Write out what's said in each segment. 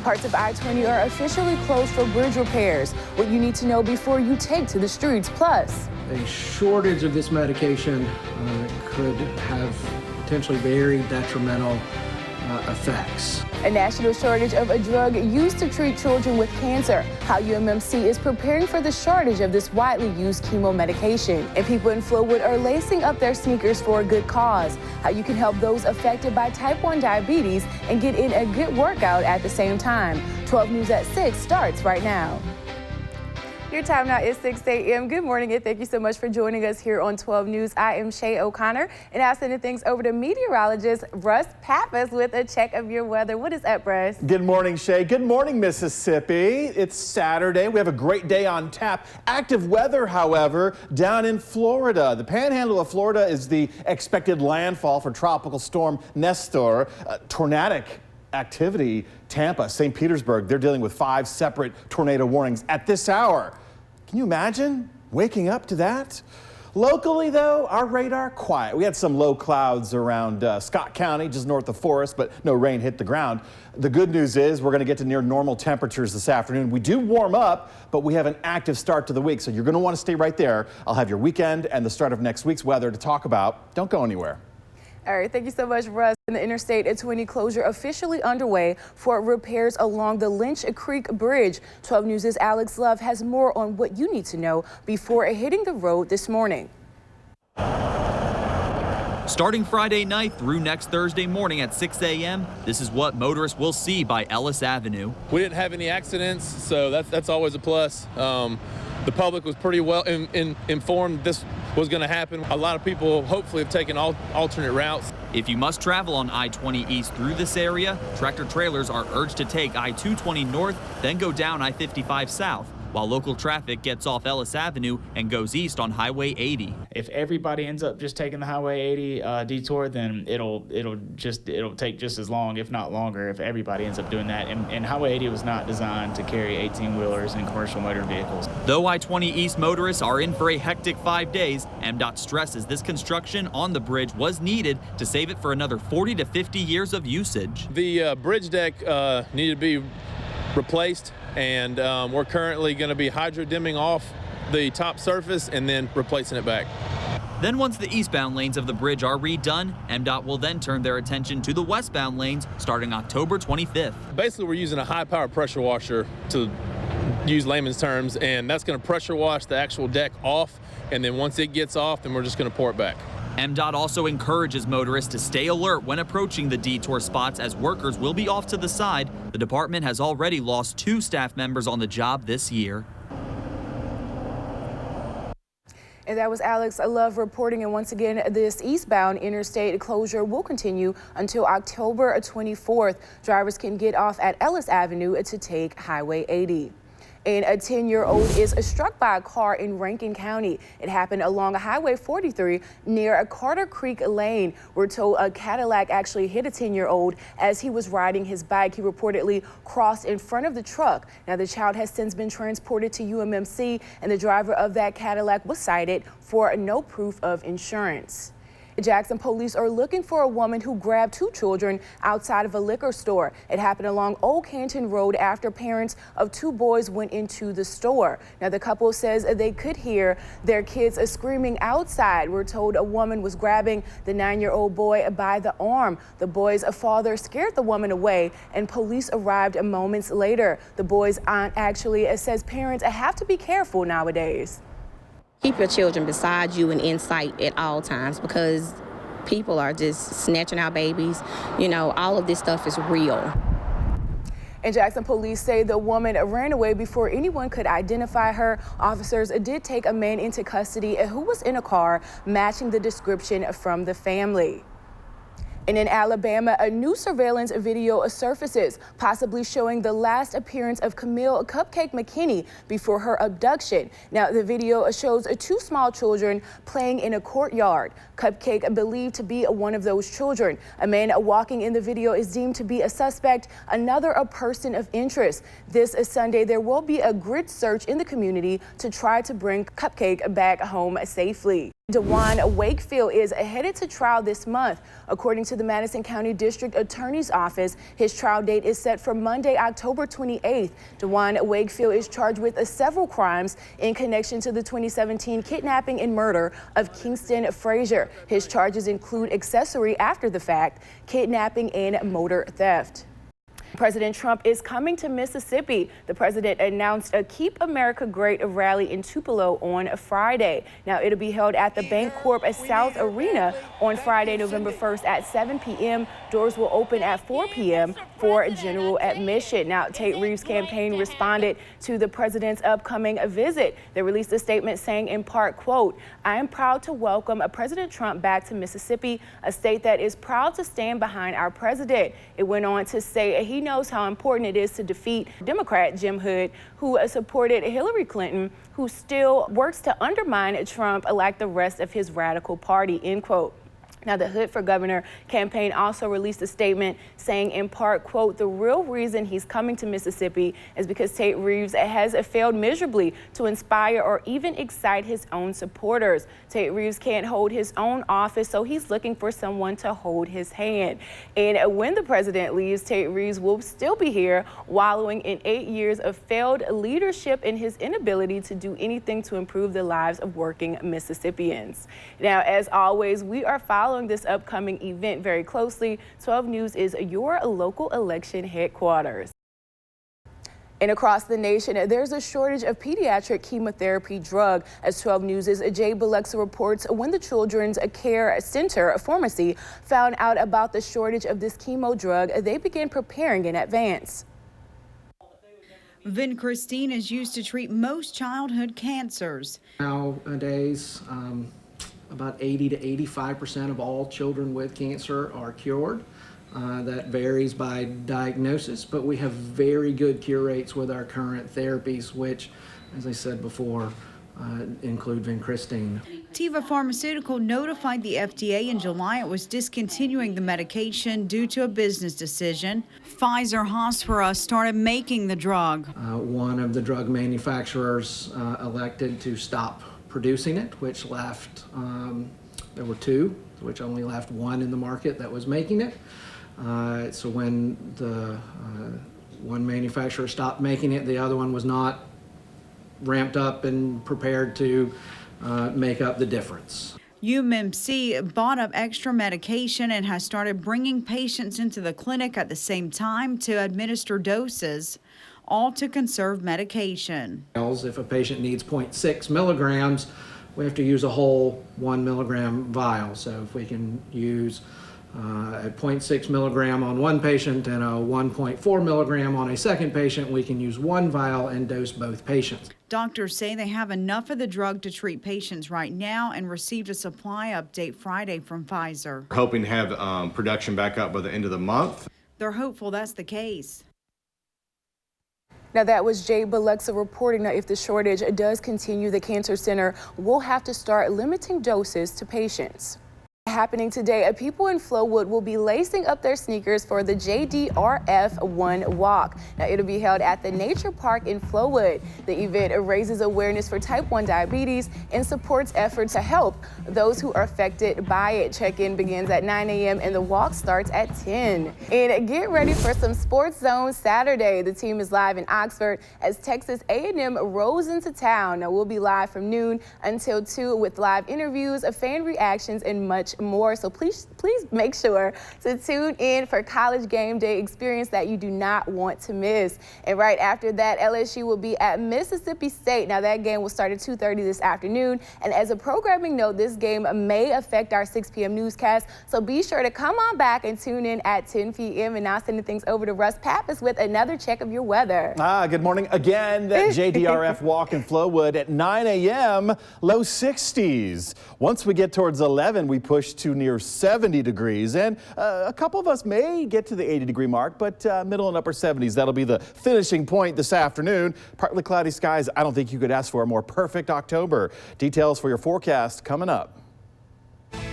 Parts of I-20 are officially closed for bridge repairs. What you need to know before you take to the streets. Plus, a shortage of this medication could have potentially very detrimental effects. A national shortage of a drug used to treat children with cancer. How UMMC is preparing for the shortage of this widely used chemo medication. And people in Flowood are lacing up their sneakers for a good cause. How you can help those affected by type 1 diabetes and get in a good workout at the same time. 12 News at 6 starts right now. Your time now is 6 a.m. Good morning and thank you so much for joining us here on 12 News. I am Shay O'Connor and I'm sending things over to meteorologist Russ Pappas with a check of your weather. What is up, Russ? Good morning, Shay. Good morning, Mississippi. It's Saturday. We have a great day on tap. Active weather, however, down in Florida. The panhandle of Florida is the expected landfall for Tropical Storm Nestor. Tornadic activity. Tampa, St. Petersburg, they're dealing with 5 separate tornado warnings at this hour. Can you imagine waking up to that? Locally, though, our radar quiet. We had some low clouds around Scott County, just north of Forest, but no rain hit the ground. The good news is we're going to get to near normal temperatures this afternoon. We do warm up, but we have an active start to the week, so you're going to want to stay right there. I'll have your weekend and the start of next week's weather to talk about. Don't go anywhere. All right, thank you so much, Russ. The Interstate 20 closure officially underway for repairs along the Lynch Creek Bridge. 12 News' Alex Love has more on what you need to know before hitting the road this morning. Starting Friday night through next Thursday morning at 6 a.m., this is what motorists will see by Ellis Avenue. We didn't have any accidents, so that's always a plus. The public was pretty well informed this was going to happen. A lot of people hopefully have taken alternate routes. If you must travel on I-20 East through this area, tractor trailers are urged to take I-220 North, then go down I-55 South, while local traffic gets off Ellis Avenue and goes east on Highway 80. If everybody ends up just taking the Highway 80 detour, then it'll take just as long, if not longer, if everybody ends up doing that. And Highway 80 was not designed to carry 18-wheelers and commercial motor vehicles. Though I-20 East motorists are in for a hectic 5 days, MDOT stresses this construction on the bridge was needed to save it for another 40 to 50 years of usage. The bridge deck needed to be replaced, and we're currently going to be hydro-dimming off the top surface and then replacing it back. Then once the eastbound lanes of the bridge are redone, MDOT will then turn their attention to the westbound lanes starting October 25th. Basically, we're using a high-power pressure washer, to use layman's terms, and that's going to pressure wash the actual deck off, and then once it gets off, then we're just going to pour it back. MDOT also encourages motorists to stay alert when approaching the detour spots as workers will be off to the side. The department has already lost 2 staff members on the job this year. And that was Alex Love reporting. And once again, this eastbound interstate closure will continue until October 24th. Drivers can get off at Ellis Avenue to take Highway 80. And a 10-year-old is struck by a car in Rankin County. It happened along Highway 43 near a Carter Creek Lane. We're told a Cadillac actually hit a 10-year-old as he was riding his bike. He reportedly crossed in front of the truck. Now, the child has since been transported to UMMC, and the driver of that Cadillac was cited for no proof of insurance. Jackson police are looking for a woman who grabbed 2 children outside of a liquor store. It happened along Old Canton Road after parents of 2 boys went into the store. Now, the couple says they could hear their kids screaming outside. We're told a woman was grabbing the 9-year-old boy by the arm. The boy's father scared the woman away, and police arrived moments later. The boy's aunt actually says parents have to be careful nowadays. Keep your children beside you and in sight at all times, because people are just snatching our babies. You know, all of this stuff is real. And Jackson police say the woman ran away before anyone could identify her. Officers did take a man into custody who was in a car matching the description from the family. And in Alabama, a new surveillance video surfaces, possibly showing the last appearance of Camille Cupcake McKinney before her abduction. Now, the video shows 2 small children playing in a courtyard. Cupcake believed to be one of those children. A man walking in the video is deemed to be a suspect, another a person of interest. This Sunday, there will be a grid search in the community to try to bring Cupcake back home safely. DeJuan Wakefield is headed to trial this month. According to the Madison County District Attorney's Office, his trial date is set for Monday, October 28th. DeJuan Wakefield is charged with several crimes in connection to the 2017 kidnapping and murder of Kingston Frazier. His charges include accessory after the fact, kidnapping, and motor theft. President Trump is coming to Mississippi. The president announced a Keep America Great rally in Tupelo on Friday. Now, it'll be held at the Bancorp South Arena on Friday, November 1st at 7 p.m. Doors will open at 4 p.m. for general admission. Now, Tate Reeves' campaign responded to the president's upcoming visit. They released a statement saying, in part, quote, "I am proud to welcome President Trump back to Mississippi, a state that is proud to stand behind our president." It went on to say he knows how important it is to defeat Democrat Jim Hood, who supported Hillary Clinton, who still works to undermine Trump like the rest of his radical party, end quote. Now, the Hood for Governor campaign also released a statement saying, in part, quote, "The real reason he's coming to Mississippi is because Tate Reeves has failed miserably to inspire or even excite his own supporters. Tate Reeves can't hold his own office, so he's looking for someone to hold his hand." And when the president leaves, Tate Reeves will still be here, wallowing in 8 years of failed leadership and his inability to do anything to improve the lives of working Mississippians. Now, as always, we are following this upcoming event very closely. 12 News is your local election headquarters. And across the nation, there's a shortage of pediatric chemotherapy drug. As 12 News' Jay Bilexa reports, when the Children's Care Center pharmacy found out about the shortage of this chemo drug, they began preparing in advance. Vincristine is used to treat most childhood cancers. Nowadays, about 80 to 85% of all children with cancer are cured. That varies by diagnosis, but we have very good cure rates with our current therapies, which, as I said before, include vincristine. Teva Pharmaceutical notified the FDA in July it was discontinuing the medication due to a business decision. Pfizer Hospira started making the drug. One of the drug manufacturers elected to stop producing it, which left, there were two, which only left one in the market that was making it. So when the one manufacturer stopped making it, the other one was not ramped up and prepared to make up the difference. UMMC bought up extra medication and has started bringing patients into the clinic at the same time to administer doses, all to conserve medication. If a patient needs 0.6 milligrams, we have to use a whole 1 milligram vial. So if we can use a 0.6 milligram on one patient and a 1.4 milligram on a second patient, we can use one vial and dose both patients. Doctors say they have enough of the drug to treat patients right now and received a supply update Friday from Pfizer. We're hoping to have production back up by the end of the month. They're hopeful that's the case. Now, that was Jay Bilexa reporting. Now, if the shortage does continue, the Cancer Center will have to start limiting doses to patients. Happening today, people in Flowood will be lacing up their sneakers for the JDRF One Walk. Now, it'll be held at the Nature Park in Flowood. The event raises awareness for type 1 diabetes and supports efforts to help those who are affected by it. Check-in begins at 9 a.m. and the walk starts at 10. And get ready for some Sports Zone Saturday. The team is live in Oxford as Texas A&M rolls into town. Now, we'll be live from noon until 2 with live interviews, fan reactions, and much more. So please make sure to tune in for College Game Day experience that you do not want to miss. And right after that, LSU will be at Mississippi State. Now, that game will start at 2:30 this afternoon. And as a programming note, this game may affect our 6 p.m. newscast. So be sure to come on back and tune in at 10 p.m. And now sending things over to Russ Pappas with another check of your weather. Good morning again. That JDRF walk in Flowood at 9 a.m. low 60s. Once we get towards 11, we push to near 70 degrees, and a couple of us may get to the 80-degree mark, but middle and upper 70s. That'll be the finishing point this afternoon. Partly cloudy skies. I don't think you could ask for a more perfect October. Details for your forecast coming up.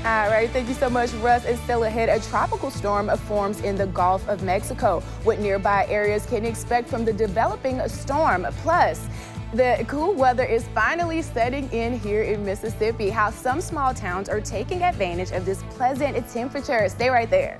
All right, thank you so much, Russ. And still ahead, a tropical storm forms in the Gulf of Mexico. What nearby areas can expect from the developing storm. Plus, The cool weather is finally setting in here in Mississippi. How some small towns are taking advantage of this pleasant temperature. Stay right there.